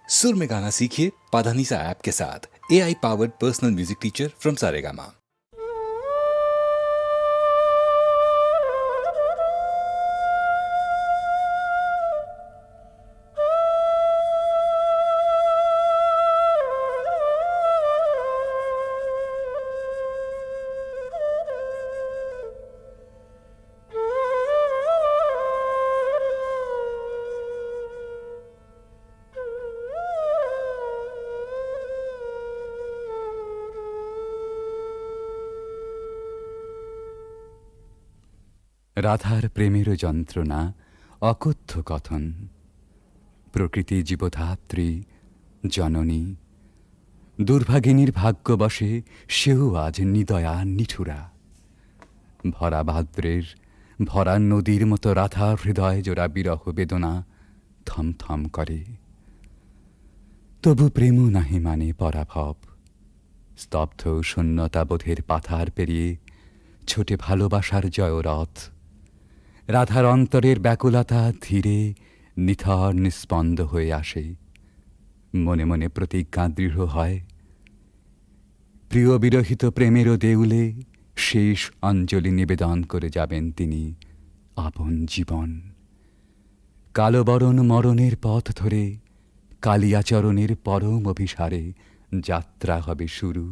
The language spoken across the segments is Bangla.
सुर में गाना सीखिए पाधानीसा ऐप के साथ। AI powered personal music teacher from Saregama. রাধার প্রেমের যন্ত্রণা অকথ্য কথন, প্রকৃতি জীবধাত্রী জননী, দুর্ভাগিনীর ভাগ্যবশে সেও আজ নিদয়া নিঠুরা। ভরা ভাদ্রের ভরা নদীর মতো রাধার হৃদয় জোড়া বিরহ বেদনা থমথম করে। তবু প্রেমও নাহি মানে পরাভব, স্তব্ধ শূন্যতাবোধের পাথার পেরিয়ে ছোটে ভালোবাসার জয়রথ। রাধার অন্তরের ব্যাকুলতা ধীরে নিথর নিস্পন্দ হয়ে আসে। মনে মনে প্রতিজ্ঞা দৃঢ় হয়, প্রিয় বিরহিত প্রেমেরও দেউলে শেষ অঞ্জলি নিবেদন করে যাবেন তিনি আপন জীবন। কালবরণ মরণের পথ ধরে কালিয়াচরণের পরম অভিসারে যাত্রা হবে শুরু।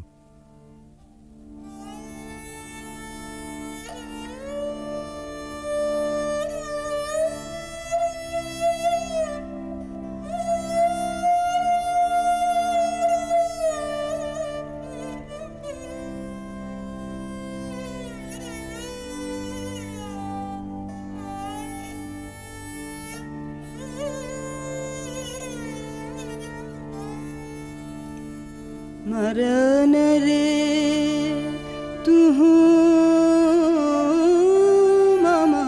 मरन रे तुहु ममा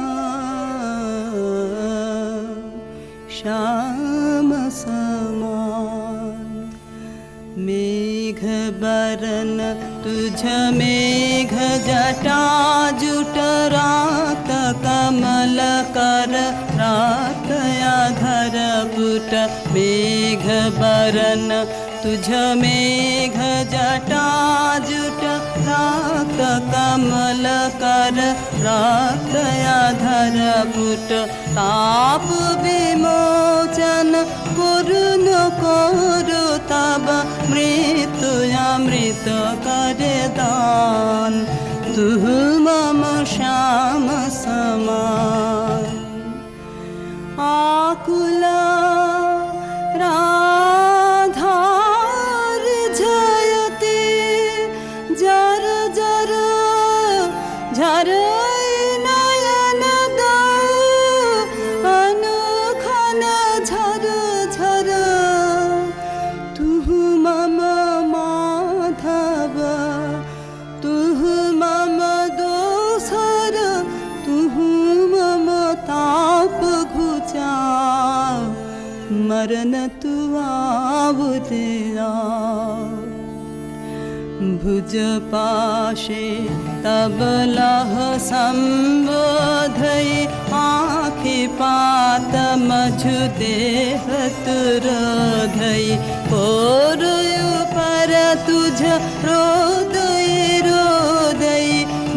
श्याम समान, मेघ बरन तुझ मेघ जटा जुट रात कमल कर रात आधर पुट। मेघ बरन तुझ मेघ जटा जुट रात कमल कर रात आधर पुट। ताप विमोचन करुण करु तब मृत्यु अमृत कर दान, तुह मम श्याम समान। आकुला झर नयन अनुखन झर झर, तुह मम माधव तुह मम दोसर, तुह मम ताप घुचा मरन तु आवुतेरा। भुज पाशे तब लह संबोधई, आँखि पात मझु देह तुरोधई। कोरुयु पर तुझ रोदई रोदई,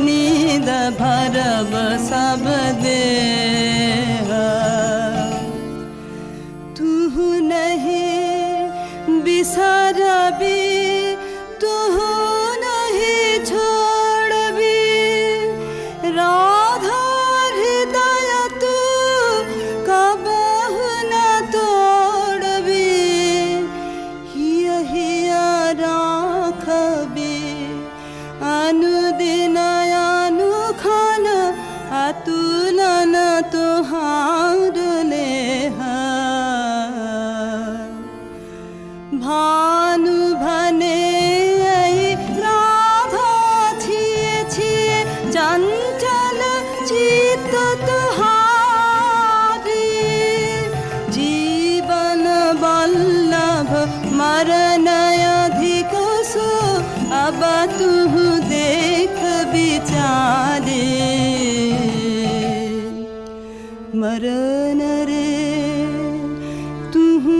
नींद भरब सब देह। तुह नहीं बिसरबी तुह नहीं छोड़बी, राधा हृदय तू कबहु न तोड़बी। हिय हिय राखबी अनुदिन अनुखन, अतुलन तुहार लेह। भानु भने राधा छिए छिए चंचल चित्त तुहारी। जीवन वल्लभ मरन अधिक सो, अब तुह देख विचारे। मरन रे तुहु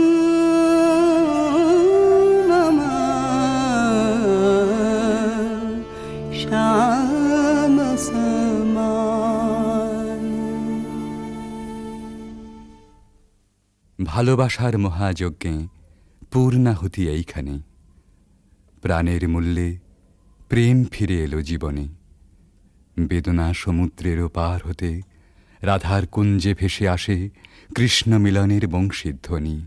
ভালোবাসার মহাযজ্ঞে পূর্ণাহুতি এইখানে। প্রাণের মূল্যে প্রেম ফিরে এলো জীবনে। বেদনা সমুদ্রেরও পার হতে রাধার কুঞ্জে ভেসে আসে কৃষ্ণ মিলনের বংশীধ্বনি।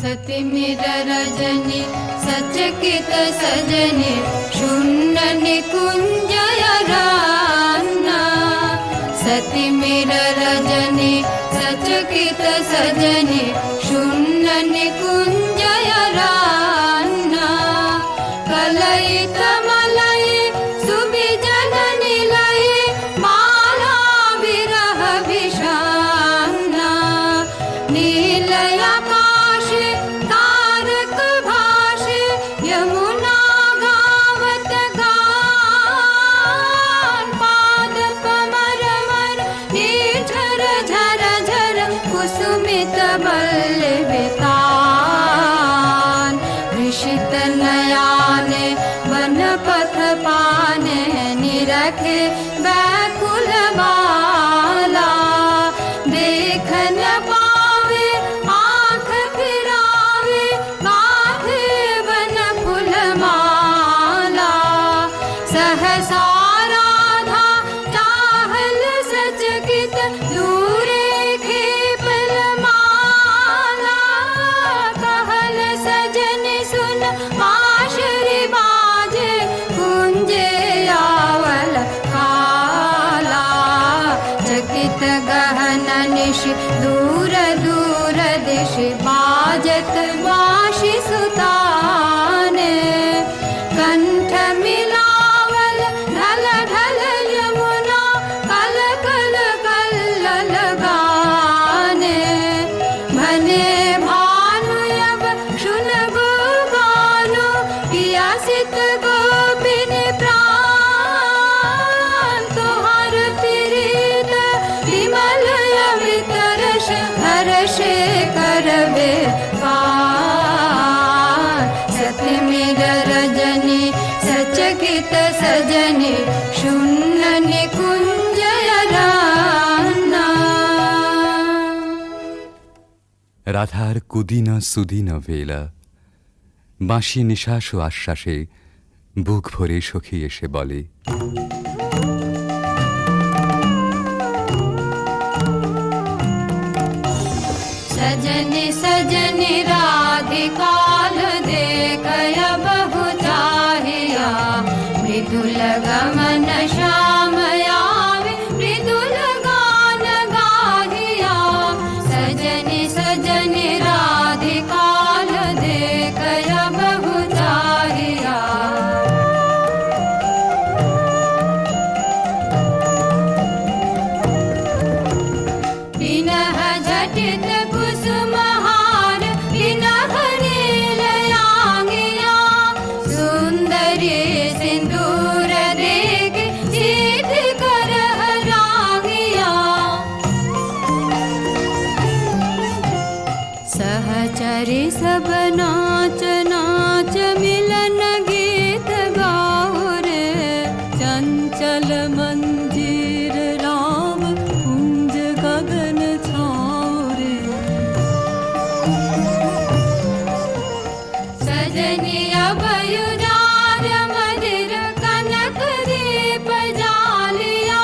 सति मिर रजनी सचकित सजनी शून्य निकुंजय रान्ना। सति मिर रजनी सचकित सजनी शून्य निकुंजय रान्ना। कलयित मलय सुबिजन निलय माला विरह विषान्ना। नीलय आकाश तारक भाषे यमुना गावत गान। पाद कमर मर निर्झर झर झर कुसुमित बल्लवितान। ऋषित नयाने वन पथ पाने निरखे व्याकुल बाला। देख न पावे आँख फिरावे गाथे वन फूल माला। सहसा राधा चाहल सचकित दूरे खेपल माला। कहल सजन सुन बांसुरी बाजे कुंजे आवल काला। चकित गहन निश दूर दूर दिश बाजत बांसुरी सुताने। कंठ मिलावल ढल ढल यमुना कल कल कल्लल गाने। भने भानु अब शुनगु गानो पियासित गोपिनी प्राण। तुहार प्रीत विमल अवितरश हर्षे करबे पार। सति मिर रजनी सचकित सजनी शून्य निकुंजय रान्ना। রাধার কুদিন সুদিন বেলা বাঁশি নিঃশ্বাস ও আশ্বাসে বুক ভরে সখী এসে বলে। सजनी सजनी राधिकाल देखय बहु चाहिया। मृदुल गमन श्याम आवे मृदुल गान गाहिया। सजनी सजनी राधिकाल देखय बहु चाहिया। बिनह झटित कुसुमहार बिनह नीलयांगिया। सुंदरी सिंदूर देख सीध कर रागिया। सहचरी सब नाच नाच मिलन गीत गाओ रे। चंचल मंजीर राम कुंज गगन छाओ रे। सजनी अभयुदार मदिर कनक दीप जालिया।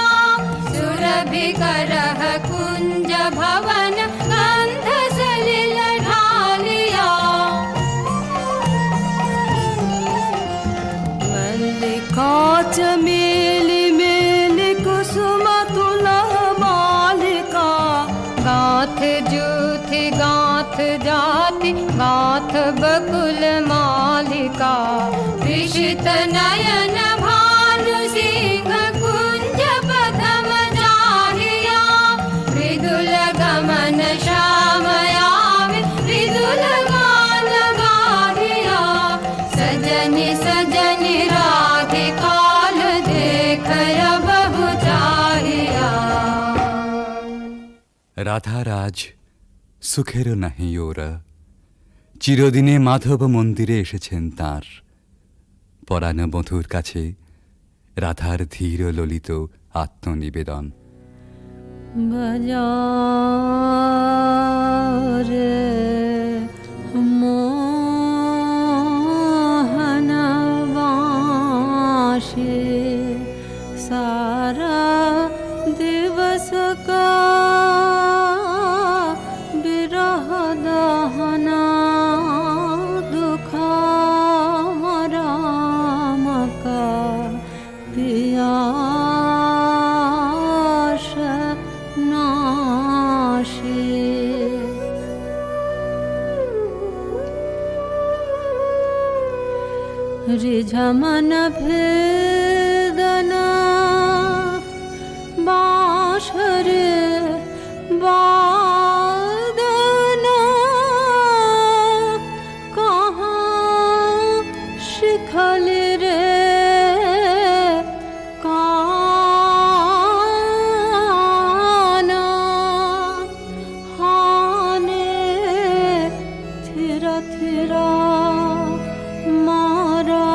सुरभि करह कुंज भवन गंध सलिल ढालिया। मल्लिका चमेली मेली कुसुम तुलह मालिका। गाथ जूथि गाथ जाति गाथ बकुल मालिका। विषित नयन भानु सिंह कुंज पथम जाहिया। मृदुल রাধার আজ সুখেরও নাহি ওরা, চিরদিনে মাধব মন্দিরে এসেছেন তাঁর। পরাণ বধূর কাছে রাধার ধীর ললিত আত্মনিবেদন। বাজারে মোহন বাঁশি सारा दिवस का बिरह दहना दुखा राम का पियास नाशी। रिझमन भेदना बाँशरे वादना कहाँ शिखल रे काना हाने थिरा थिरा मारा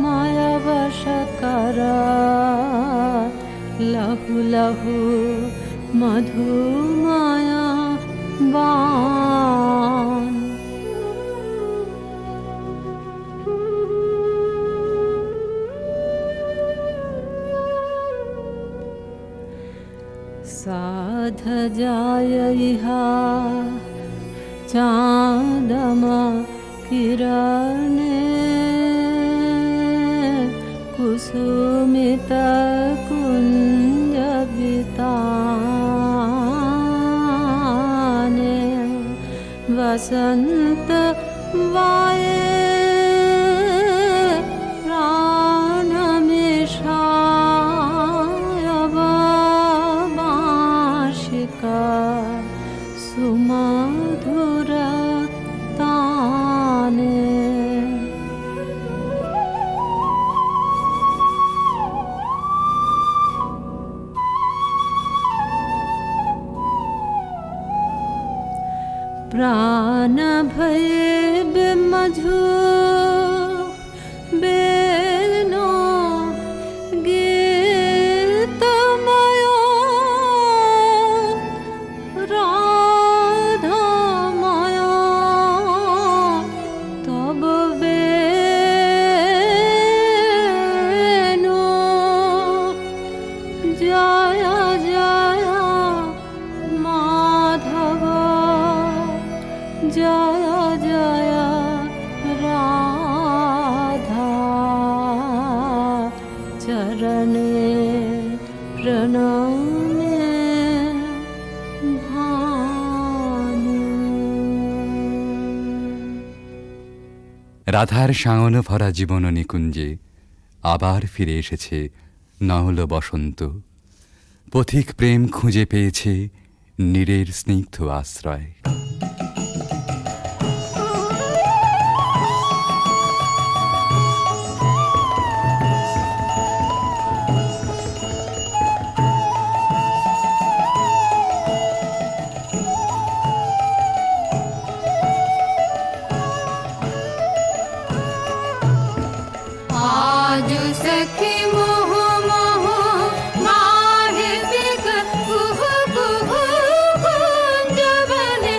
माया वश करा लहु लहु मधु माया बान। साध जाय इहा चाँदमा किरणे कुसुमित कुंज बिताने वसंत वाये प्राण मिशाय बाँशिका सुमधुर ताने। प्राण भय मधु बेनो गीतमयो राधामयो तब बेनो जय जय माधव जय जय राधा चरणे प्रणमे भानु। রাধার সায়ন ভরা জীবন নিকুঞ্জে আবার ফিরে এসেছে নহল বসন্ত। পথিক প্রেম খুঁজে পেয়েছে নীরের স্নিগ্ধ আশ্রয়। आज सखी मोह मोह माहे बिग कुहु कुहु कुंज बने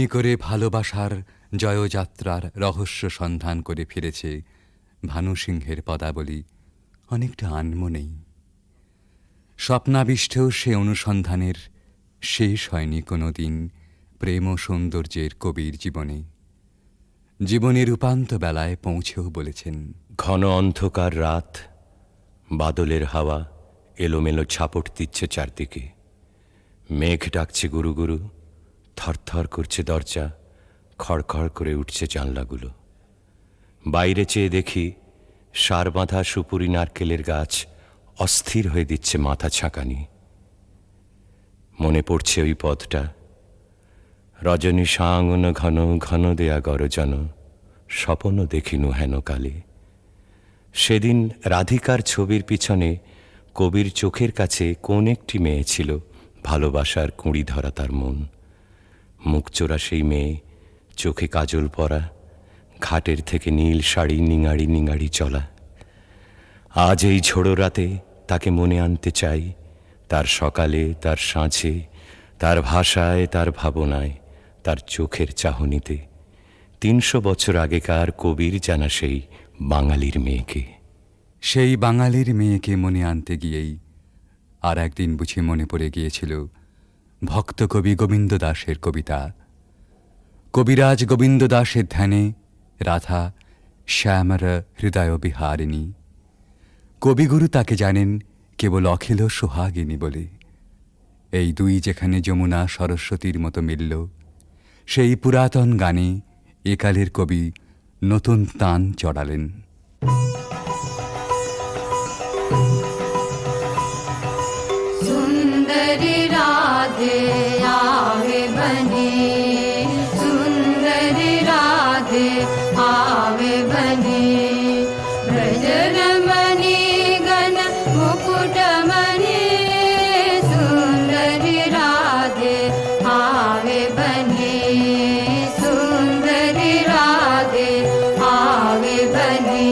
এমনি করে ভালোবাসার জয়যাত্রার রহস্য সন্ধান করে ফিরেছে ভানুসিংহের পদাবলী অনেকটা আনমনেই। স্বপ্নাবিষ্টেও সে অনুসন্ধানের শেষ হয়নি কোনো দিন প্রেম ও সৌন্দর্যের কবির জীবনে। জীবনের উপান্ত বেলায় পৌঁছেও বলেছেন, ঘন অন্ধকার রাত, বাদলের হাওয়া এলোমেলো ছাপট দিচ্ছে চারদিকে, মেঘ ডাকছে গুরু গুরু, থরথর করছে দরজা, খড়খড় করে উঠছে জানলাগুলো। বাইরে চেয়ে দেখি সার বাঁধা সুপুরি নারকেলের গাছ অস্থির হয়ে দিচ্ছে মাথা ছাঁকানি। মনে পড়ছে ওই পথটা, রজনী সাঙ্গন ঘন ঘন দেয়া গরজন, স্বপন দেখিনু হেন কালে। সেদিন রাধিকার ছবির পিছনে কবির চোখের কাছে কোন একটি মেয়ে ছিল, ভালোবাসার কুঁড়ি ধরা তার মন। মুখচোরা সেই মেয়ে, চোখে কাজল পরা, ঘাটের থেকে নীল শাড়ি নিঙাড়ি নিঙাড়ি চলা। আজ এই ঝোড়ো রাতে তাকে মনে আনতে চাই, তার সকালে, তার সাঁঝে, তার ভাষায়, তার ভাবনায়, তার চোখের চাহনিতে। ৩০০ বছর আগেকার কবির জানা সেই বাঙালির মেয়েকে। সেই বাঙালির মেয়েকে মনে আনতে গিয়েই আর একদিন বুঝি মনে পড়ে গিয়েছিল ভক্ত কবি গোবিন্দ দাসের কবিতা। কবিরাজ গোবিন্দ দাসের ধ্যানে রাধা শ্যামর হৃদয় বিহারিণী। কবিগুরু তাকে জানেন কেবল অখিল সোহাগিনী বলে। এই দুই যেখানে যমুনা সরস্বতীর মতো মিলল, সেই পুরাতন গানে একালের কবি নতুন তান চড়ালেন। सुंदरी राधे आवे बने, सुंदरी राधे आवे बने। ब्रजरमणि गण मुकुटमणि, सुंदरी राधे आवे बने, सुंदरी राधे आवे बने।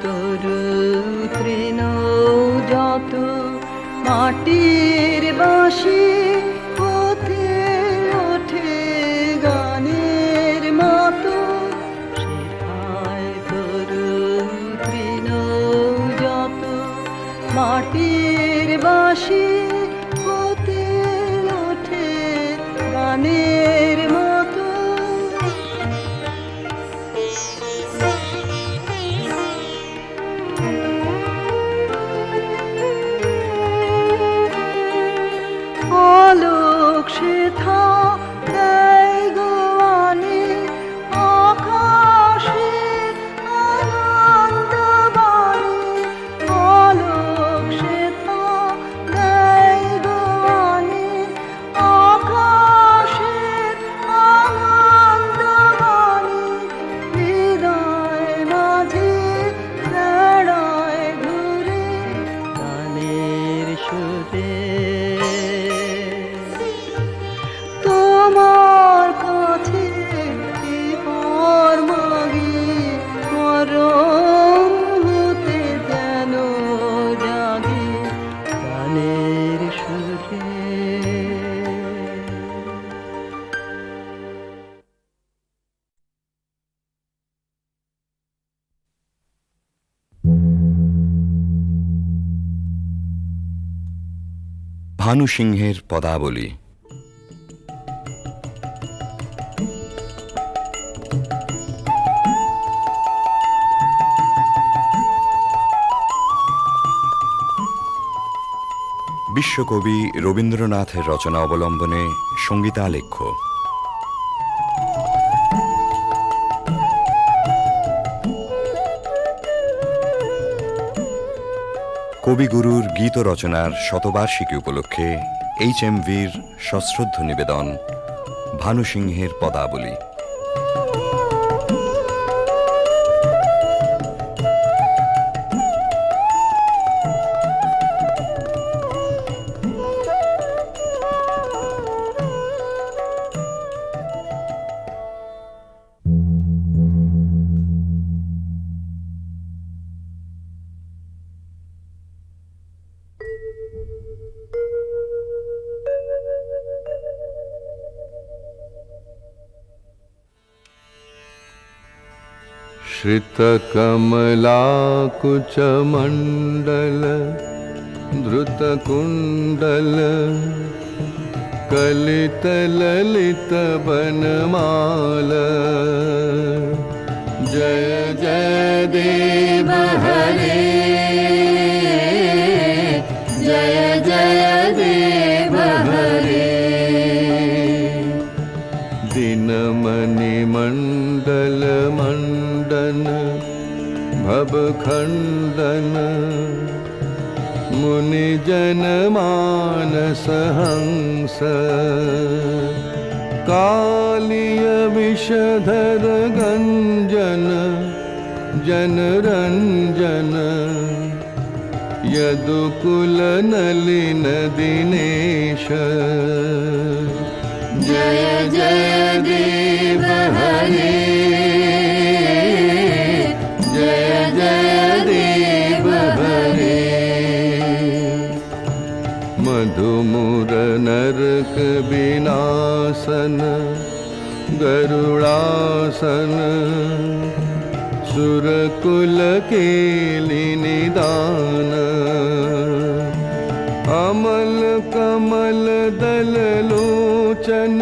তরু তৃণ যত মাটির বাঁশি হতে ওঠে গানের মতো সেথায় তরু তৃণ যত মাটির বাঁশি হতে ওঠে গানের মতো আলোক সেথা দেয় গোয়ানে আকাশে আনন্দ বাণী আলোক সেথা দেয় গোয়ানে আকাশে আনন্দ বাণী হৃদয় মাঝে বেড়ায় ঘুরে গানের সুরে তোমার কাছে পর মাগি মরণ হতে যেন জাগি গানের সুরে ভানু সিংহের পদাবলী। বিশ্বকবি রবীন্দ্রনাথের রচনা অবলম্বনে সঙ্গীতালেখ্য। কবিগুরুর গীত রচনার শতবার্ষিকী উপলক্ষে HMVর সশ্রদ্ধ নিবেদন ভানু সিংহের পদাবলী। श्रितकमलाकुचमण्डल धृतकुण्डल कलितललितवनमाल जय जय देव हरे जय जय देव हरे दिनमणिमण्डल मण्डन भवखण्डन मुनिजन मानस हंस कालिय विषधर गञ्जन जनरञ्जन यदुकुल नलिन दिनेश जय जय देव हरे जय जय देव हरे मधुमुर नरक विनाशन गरुड़ासन सुरकुल केलि निदान अमल कमल दल लोचन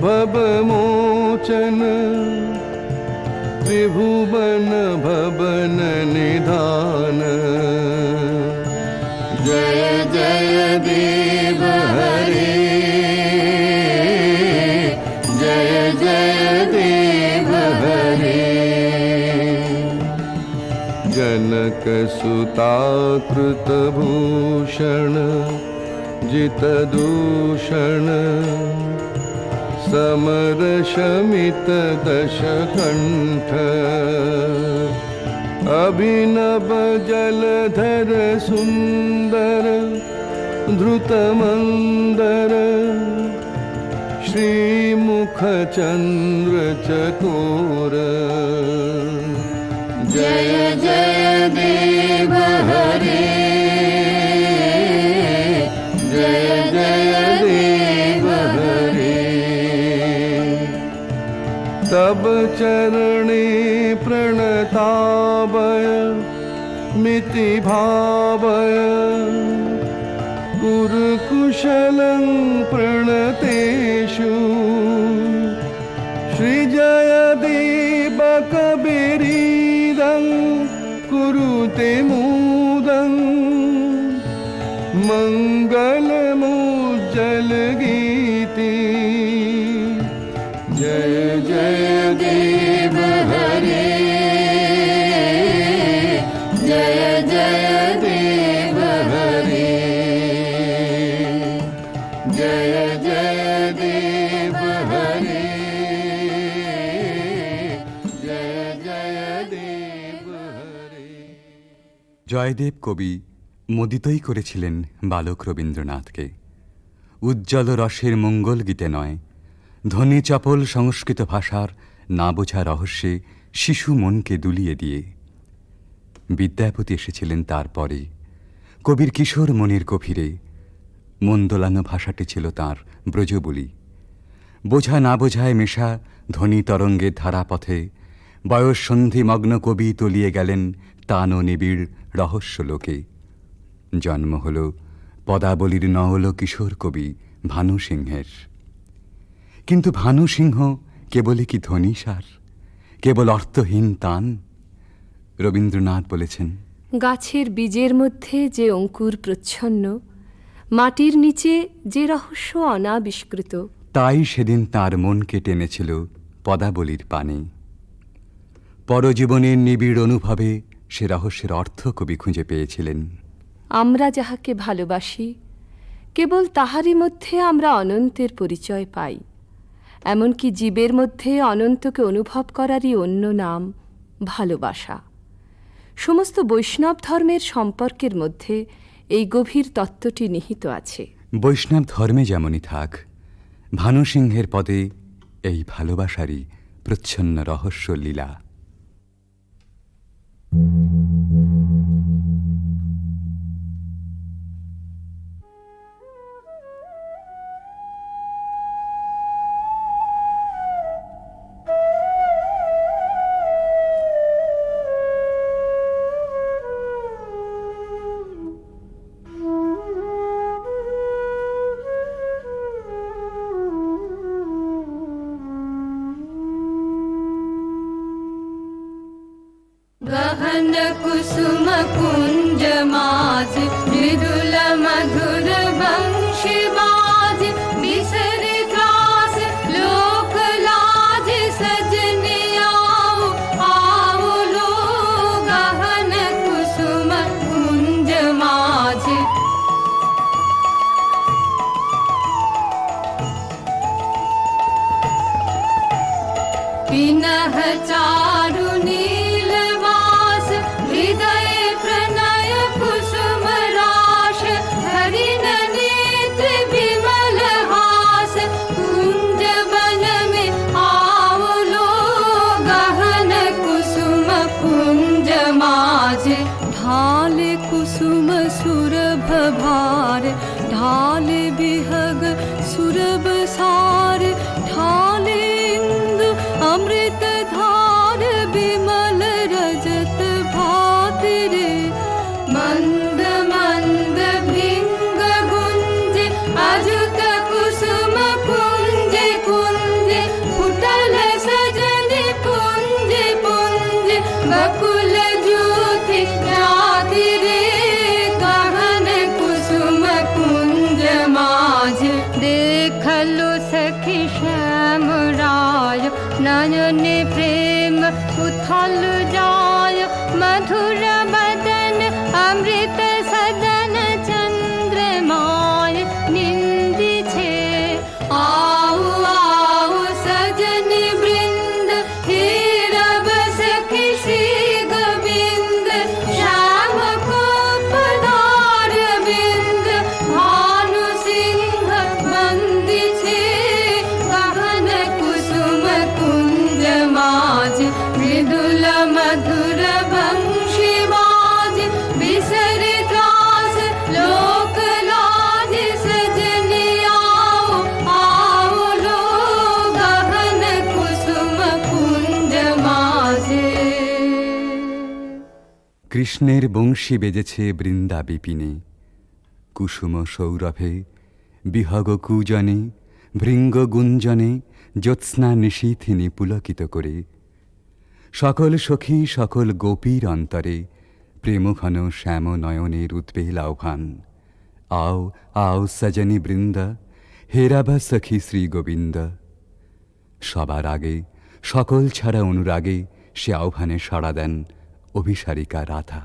भवमोचन त्रिभुवन भवन निधान जय जय देव हरे जय जय देव हरे जनक सुता कृत भूषण जित दूषण समर शमित दशकण्ठ अभिनव जलधर सुंदर धृतमंदर श्रीमुख चंद्र चकोर जय जय देव हरे जय जय देव हरे तब चरणे प्रणतावय मिति भावय कुरुकुशलं प्रणतेषु श्रीजयदेव कबीरीदं कुरुते मुदं मङ्गलमुज्जलगीति जय जय देव हरे जय जय देव हरे जय जय देव हरे जय जय देव हरे জয়দেব কবি মোদিতই করেছিলেন বালক রবীন্দ্রনাথকে উজ্জ্বল রসের মঙ্গল গীতে নয়, ধ্বনি চপল সংস্কৃত ভাষার না বোঝা রহস্যে শিশু মনকে দুলিয়ে দিয়ে। বিদ্যাপতি এসেছিলেন তারপরে, কবির কিশোর মনের গভীরে। মন দোলানো ভাষাটি ছিল তাঁর ব্রজবুলি। বোঝা না বোঝায় মেশা ধ্বনি তরঙ্গের ধারাপথে বয়স সন্ধিমগ্ন কবি তলিয়ে গেলেন টান ও নিবিড় রহস্য লোকে। জন্ম হল পদাবলীর নওল কিশোর কবি ভানু সিংহের। কিন্তু ভানু সিংহ কেবলই কি ধ্বনিসার, কেবল অর্থহীন তান? রবীন্দ্রনাথ বলেছেন, গাছের বীজের মধ্যে যে অঙ্কুর প্রচ্ছন্ন, মাটির নিচে যে রহস্য অনাবিষ্কৃত, তাই সেদিন তার মনকে টেনেছিল পদাবলীর পানে। পরজীবনের নিবিড় অনুভবে সে রহস্যের অর্থ কবি খুঁজে পেয়েছিলেন। আমরা যাহাকে ভালোবাসি কেবল তাহারই মধ্যে আমরা অনন্তের পরিচয় পাই। এমনকি জীবের মধ্যে অনন্তকে অনুভব করারই অন্য নাম ভালোবাসা। সমস্ত বৈষ্ণব ধর্মের সম্পর্কের মধ্যে এই গভীর তত্ত্বটি নিহিত আছে। বৈষ্ণব ধর্মে যেমনই থাক, ভানু সিংহের পদে এই ভালোবাসারই প্রচ্ছন্ন রহস্য লীলা। गहन कुसुम कुंज माज मृदुल मधुर वंशी बाज बिसर त्रास लोक लाज सजने आओ आओ लो गहन कुसुम कुंज माज पिनह चारु नीलवास हृदय प्रणय कुसुम राश हरिण नेत्र विमल हास कुंज वन में आओ लो गहन कुसुम कुंज माज ढाल कुसुम सुरभ भार, ढाल बिहग सुरभ सार, ढाल इंदु अमृत धार विमल रजत भात रे। मंद मंद भृंग गुंज अजुत कुसुम कुंज कुंज फुटल सजन पुंज पुंज बकुल ज्योति राति रे गहन कुसुम कुंज माज देखलो सखी श्याम राय नयन प्रेम उथल जाय मधुर बदन अमृत सदन चंद्रमाय निंदी छे आओ आओ सजन वृंद हे रब सखी श्री गोविंद श्याम को पधार बिंद भानु सिंह बंदी छे गहन कुसुम कुंज माज मृदुल मधुर मधुर बंशी बाज बिसर त्रास लोक लाज सजनी आओ आओ लो गहन कुसुम कुंज माझे কৃষ্ণের বংশী বেজেছে বৃন্দা বিপিনে, কুসুম সৌরভে বিহগ কূজনে ভৃঙ্গ গুঞ্জনে জ্যোৎস্না নিশীথিনী পুলকিত করে। সকল সখী সকল গোপীর অন্তরে প্রেমঘন শ্যাম নয়নের উদ্বেল আহ্বান। আও আও সজনী বৃন্দা, হেরাব সখী শ্রী গোবিন্দ। সবার আগে সকল ছাড়া অনুরাগে সে আহ্বানে সাড়া দেন অভিসারিকা রাধা।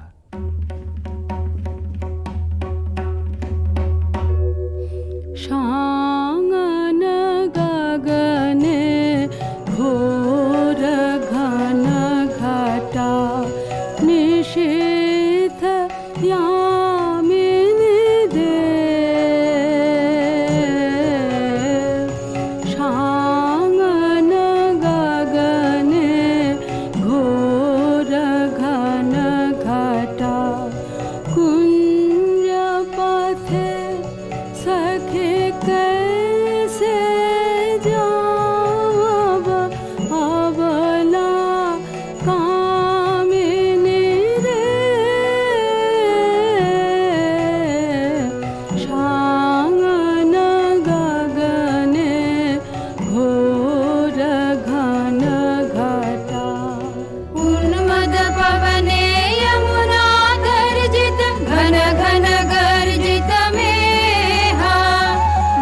शांगन गगने घोर घन घटा निशीथ यामिनी दे शांगन गगने घोर घन घटा कुंज पथे सखे कैसे जाव अबला कामिनी रे शांगन गगने घोर घन घटा उन्मद पवने यमुना गर्जित घन घन गर्जित मेहा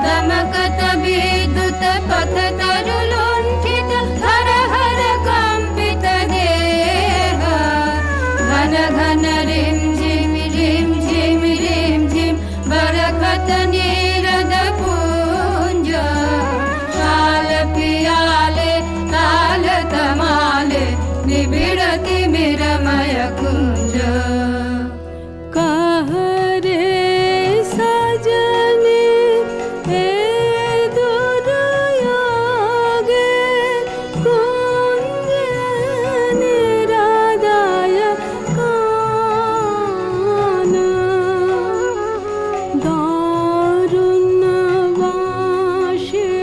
दमकत विद्युत पथ तरुलुण्ठित हर हर कंपित देह घन घन रिम झिम बरखत नीरद पुंज शाल पियाले ताल तमाले निबिड़ति मिरमय कुंज कह रे सजनी हे दुर्योगे कुंज निरादाय काना दारुण वाशे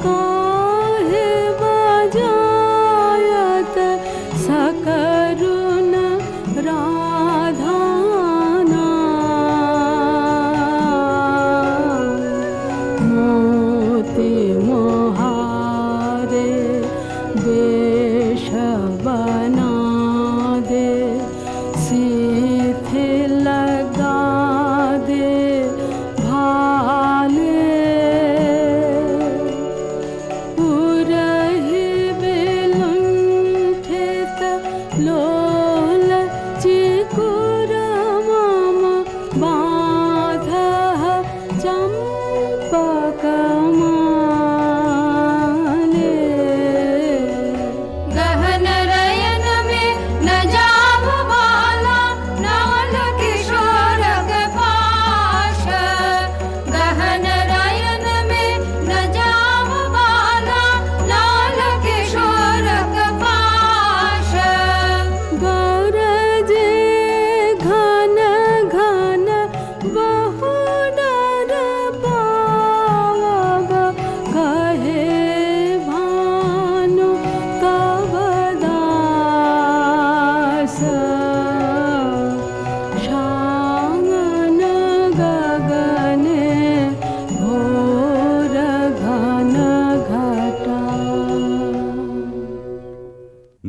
काहे बजायत सकरुण राधाना मोती मोहारे वेश बना दे सीथे लगा दे भाले उरहि विलुण्ठित लोल चिकुर मम बाधः चम्पकमाले गहन रयन में न जाव बाला नाल किशोरक पाश गहन रयन में न जाव बाला नाल किशोरक पाश गरजे घन घन बहु डर पावब कहे भानु तब दास शांगन गगने घोर घन घटा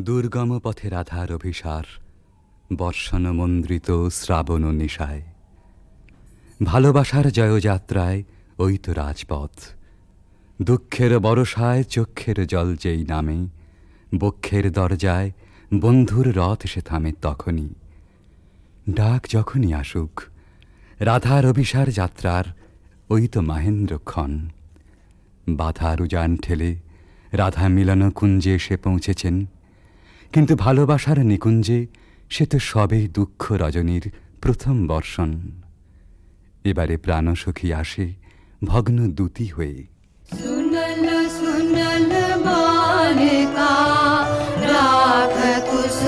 দুর্গম পথে রাধার অভিসার বর্ষণ মন্দ্রিত শ্রাবণ নিশায়। ভালোবাসার জয়যাত্রায় ওই তো রাজপথ, দুঃখের বরসায় চক্ষের জল যেই নামে, বক্ষের দরজায় বন্ধুর রথ সে থামে তখনই। ডাক যখনই আসুক রাধার অভিসার যাত্রার ওই তো মাহেন্দ্রক্ষণ। বাধার উজান ঠেলে রাধা মিলন কুঞ্জে এসে পৌঁছেছেন, কিন্তু ভালোবাসার নিকুঞ্জে সে তো সবেই দুঃখ রজনীর প্রথম বর্ষণ। এবারে প্রাণসখী আসে ভগ্ন দূতি হয়ে। सुनल सुनल बालिका राख कुसुम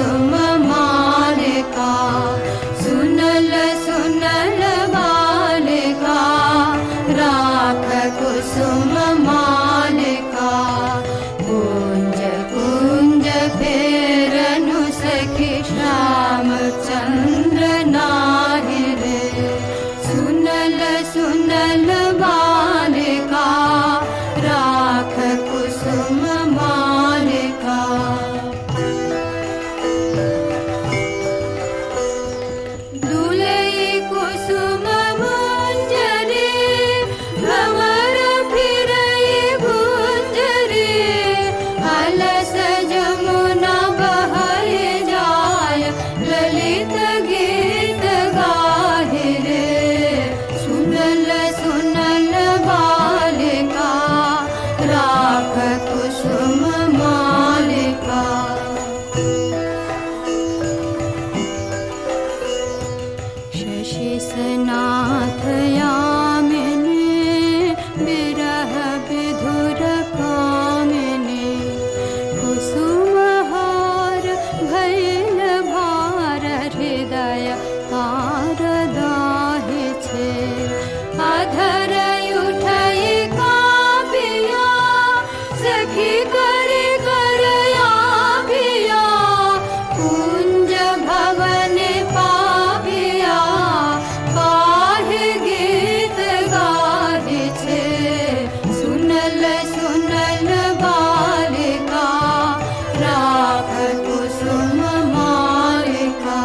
शारदा हे छे अधर उठई काबिया सखी करे करया बिया कुंज भवन पाबिया काहे गीत गाहे छे सुनल सुनल बालिका राख कुसुम मालिका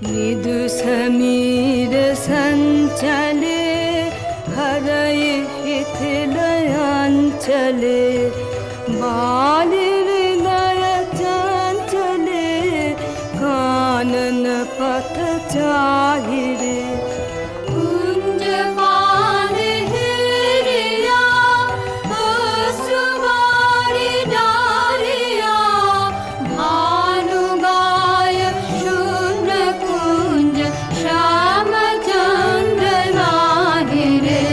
मृदु समीर संचले हरय हिथिलयांचले बाल हृदय चंचले कानन पथ चाहिरे कुंज पान हिरिया सुवारी डारिया भानु गाय शून्य कुंज श्याम चंद्र नाहिरे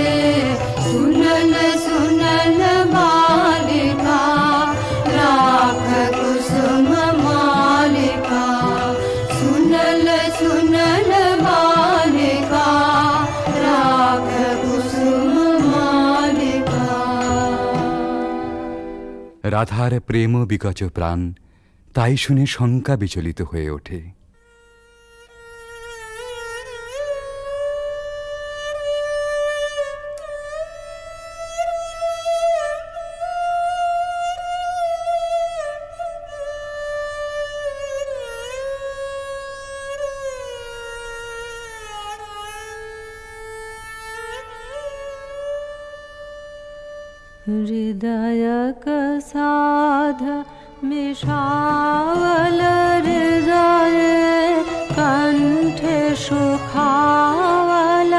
सुनल सुनल बालिका राख कुसुम मालिका सुनल सुनल बालिका राख कुसुम मालिका রাধার প্রেম বিকচ প্রাণ তাই শুনে শঙ্কা বিচলিত হয়ে ওঠে। हृदय साध मिषावल हृदय कंठे सुखावल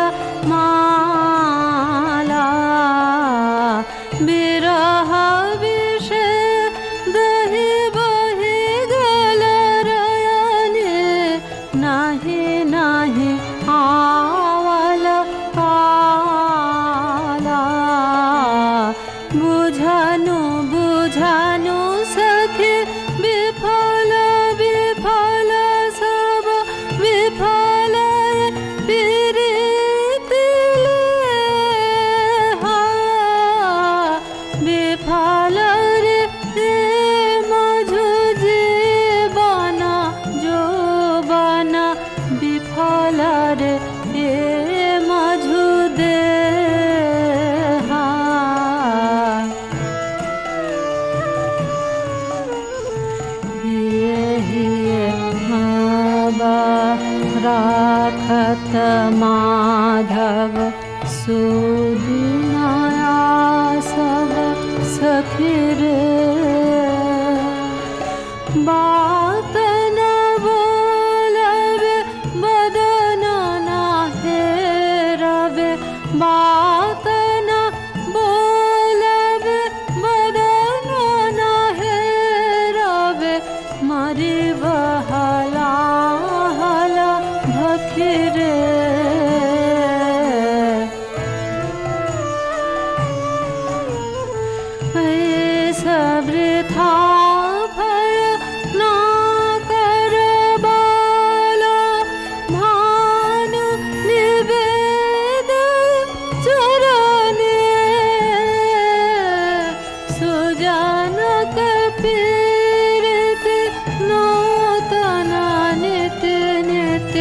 माला बिरह विषे दहि बहि गल रयने नाही नाही आवल पाला बुझानु बुझानु सखी विफल विफल सब विफल पीरितिले विफल रे मझु जीवन जोबन विफल रे मझु दे राखत माधव सुदिनाया सब सखी रे बात न बोलबे बदन न हेरबे बात न बोलबे बदन न हेरबे मरी बहला हला भखिरे सबृथा फल ना कर बाला भानु निवेद चरणे सुजानक पीरित नूतन नित्य नित्य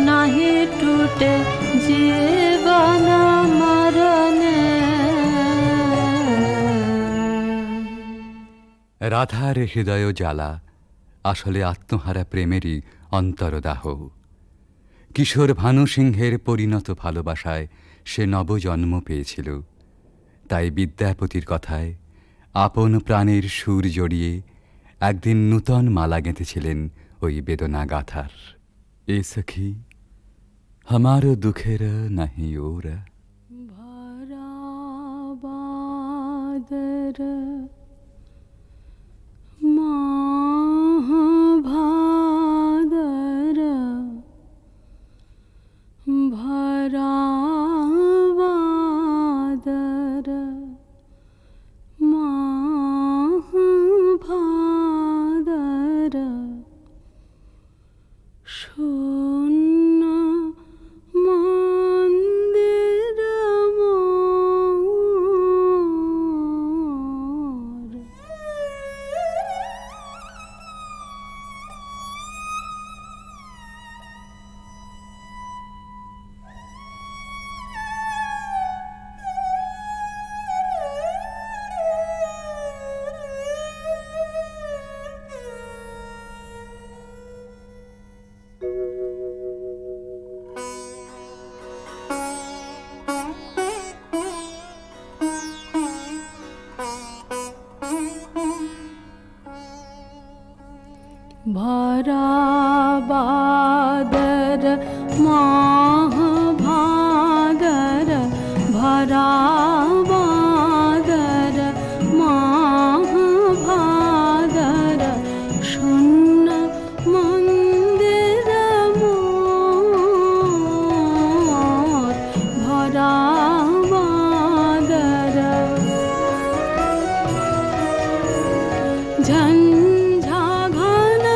नहीं टूटे जीवन मरणे রাধার হৃদয় জ্বালা আসলে আত্মহারা প্রেমেরই অন্তরদাহ। কিশোর ভানু সিংহের পরিণত ভালোবাসায় সে নবজন্ম পেয়েছিল। তাই বিদ্যাপতির কথায় আপন প্রাণের সুর জড়িয়ে একদিন নূতন মালা গেঁথেছিলেন ওই বেদনা গাথার। এ সখী हमारो दुखेर नहीं ओर भरा बादर माह भादर भरा बादर माह भादर भरा बादर महाभादर भरा बादर महाभादर शून्य मंदिर मोर भरा बादर झंझा घन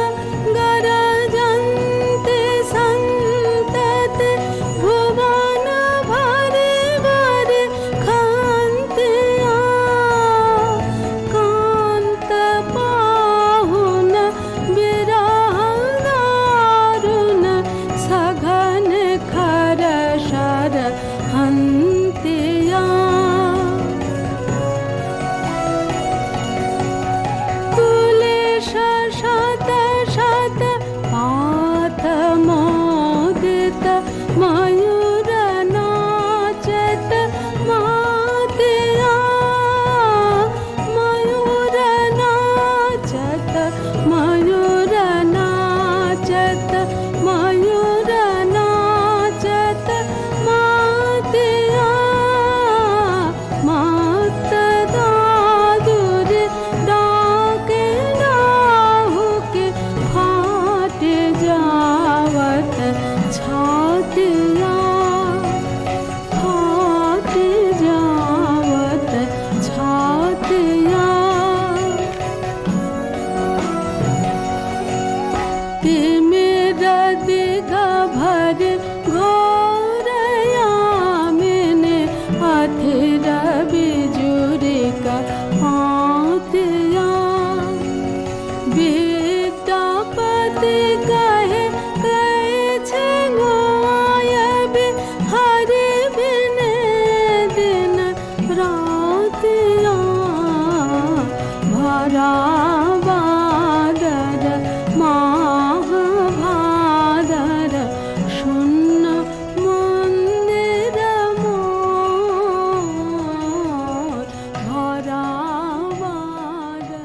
गरजन्ते सन्तते भुवन भरे भरे खान्त्या कान्त पाहुन विरह दारुण सघन खर शर हन्त्या कुलेश शत शत पात मोदित मयूर नाचत मातया मयूर नाचत मयूर नाचत मयूर नाचत मातया मात दादुर डाके डाहुके फाट जावत छातिया फाट जावत छातिया ते मेरा दिगा भर घोरया मैंने अथिर बिजुरी का पातिया विद्यापति कहे छे गोयबे हरे बिने दिन रातिया भरा बादर महाभादर शून्य मंदिर मोर भरा बादर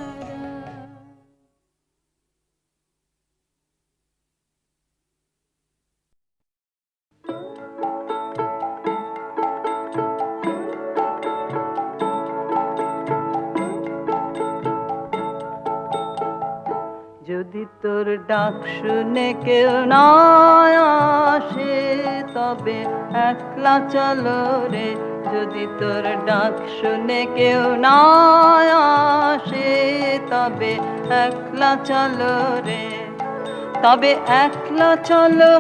যদি তোর ডাক শুনে কেউ না আসে তবে একলা চলো রে, যদি তোর ডাক শুনে কেউ না আসে তবে একলা চলো রে, তবে একলা চলো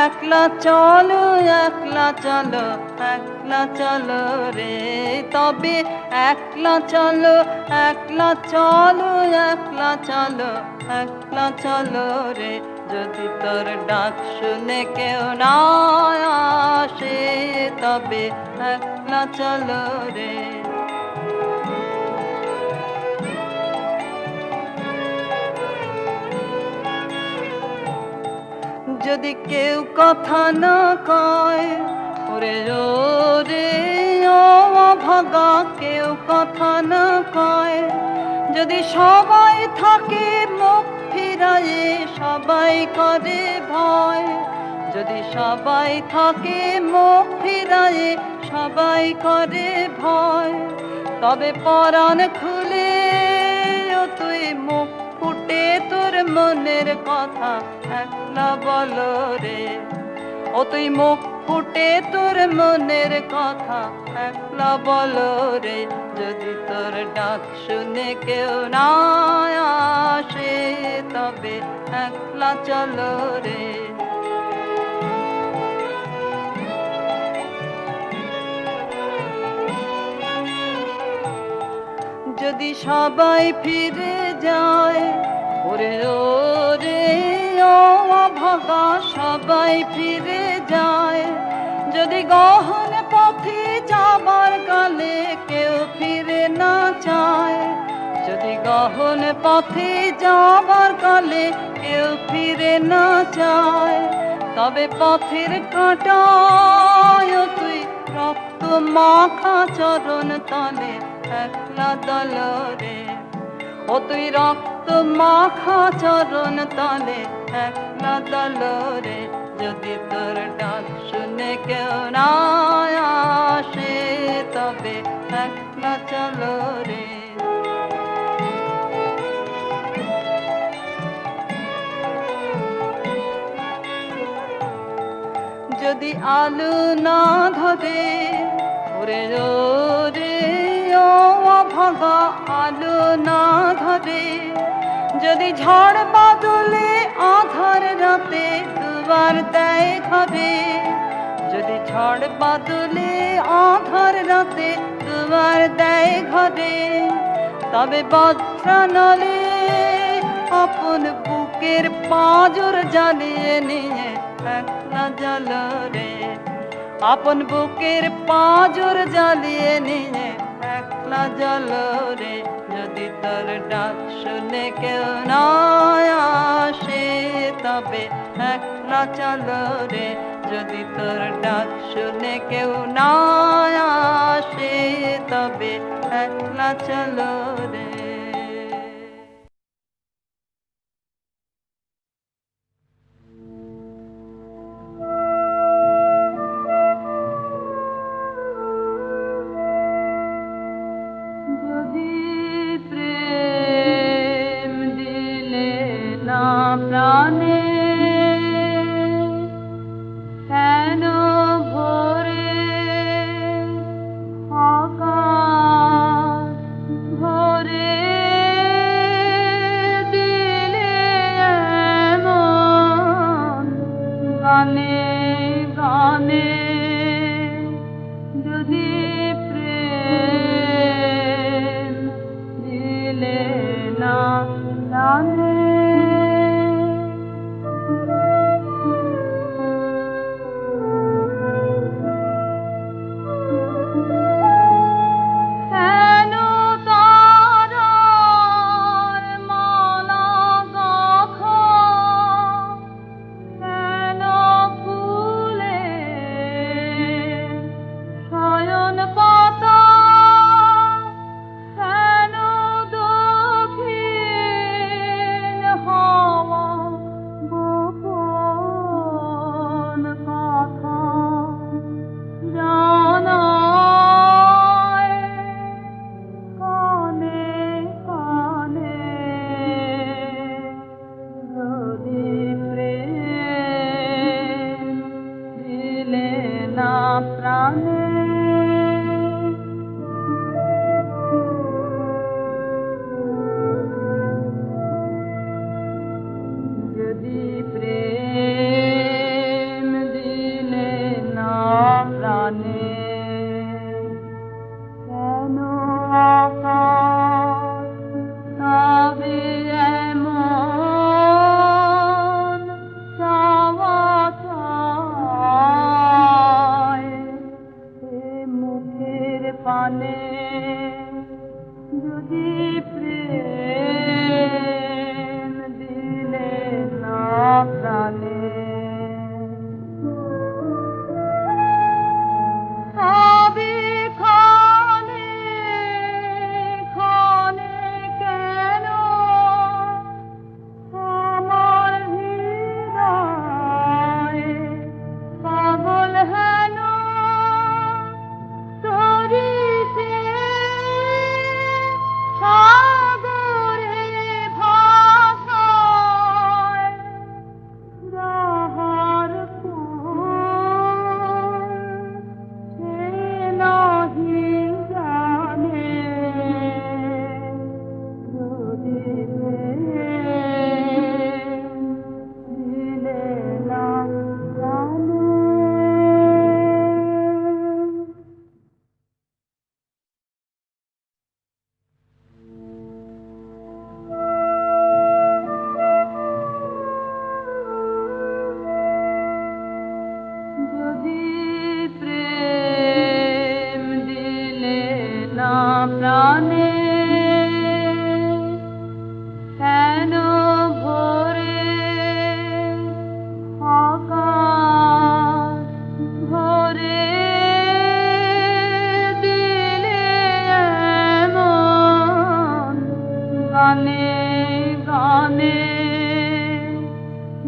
একলা চলো একলা চলো একলা চলো রে, তবে একলা চলো একলা চলো একলা চলো একলা চলো রে, যদি তোর ডাক শুনে কেউ না আসে তবে একলা চলো রে। যদি কেউ কথা না কয় ওরে ওরে ও ভাগা, কেউ কথা না কয়, যদি সবাই থাকে মুখ ফিরায়ে সবাই করে ভয়, যদি সবাই থাকে মুখ ফিরায়ে সবাই করে ভয়, তবে পরাণ খুলে ও তুই মুখ ফুটে তোর মনের কথা একলা বলো রে, ও তুই মুখ ফুটে তোর মনের কথা একলা বলো রে, যদি তোর ডাক শুনে কেউ না আসে তবে একলা চলো রে। যদি সবাই ফিরে যায় ওরে ওরে ও ভাগা, সবাই ফিরে যায়, যদি গহন পথে যাবার কালে কেউ ফিরে না চায়, যদি গহন পথে যাবার কালে কেউ ফিরে না চায়, তবে পথের কাঁটায় তুই রক্ত মাখা চরণ তলে একলা দল রে, ও তুই রক্ত রক্ত মাখা চরণ তলে একলা দলরে, যদি তোর ডাক শুনে কেউ না আসে তবে একলা চলো রে। যদি আলো না ধরে ওরে রে ও অভাগা, আলো না ধরে, যদি ঝড় বাদলে আধার রাতে দুবার দেয় ঘরে, যদি ঝড় বাদলে আধার রাতে দুবার দেয় ঘরে, তবে বজ্রানলে আপন বুকের পাঁজর জ্বালিয়ে নিয়ে একলা জ্বালো রে, আপন বুকের পাঁজর জ্বালিয়ে নিয়ে একলা জ্বালো রে। যদি তোর ডাক শুনে কেউ না আসে তবে একলা চলো রে, যদি তোর ডাক শুনে কেউ না আসে তবে একলা চলো রে। যদি প্রেম দিলে না প্রাণে, কেন ভোরে আকাশ ভরে দিলে এমন গানে গানে, যদি প্রেম দিলে না জানে। কেন তারার মালা গাঁথা, কেন ফুলের শয়ন পাতা, কেন দক্ষিণ গানে গানে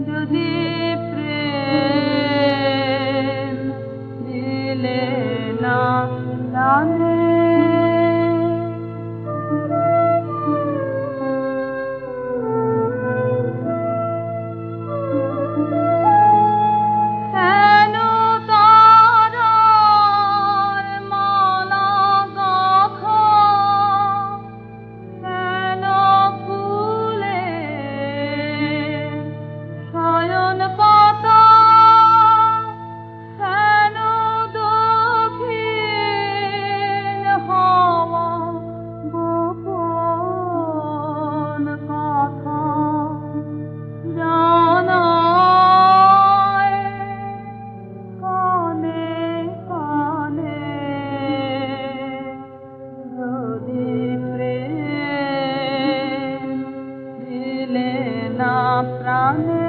যদি প্রেম দিলে না জানে কেন তারার মালা গাঁথা, কেন ফুলের শয়ন পাতা, কেন দক্ষিণ হাওয়া গোপন কথা জানায় কানে কানে যদি প্রেম দিলে না প্রাণে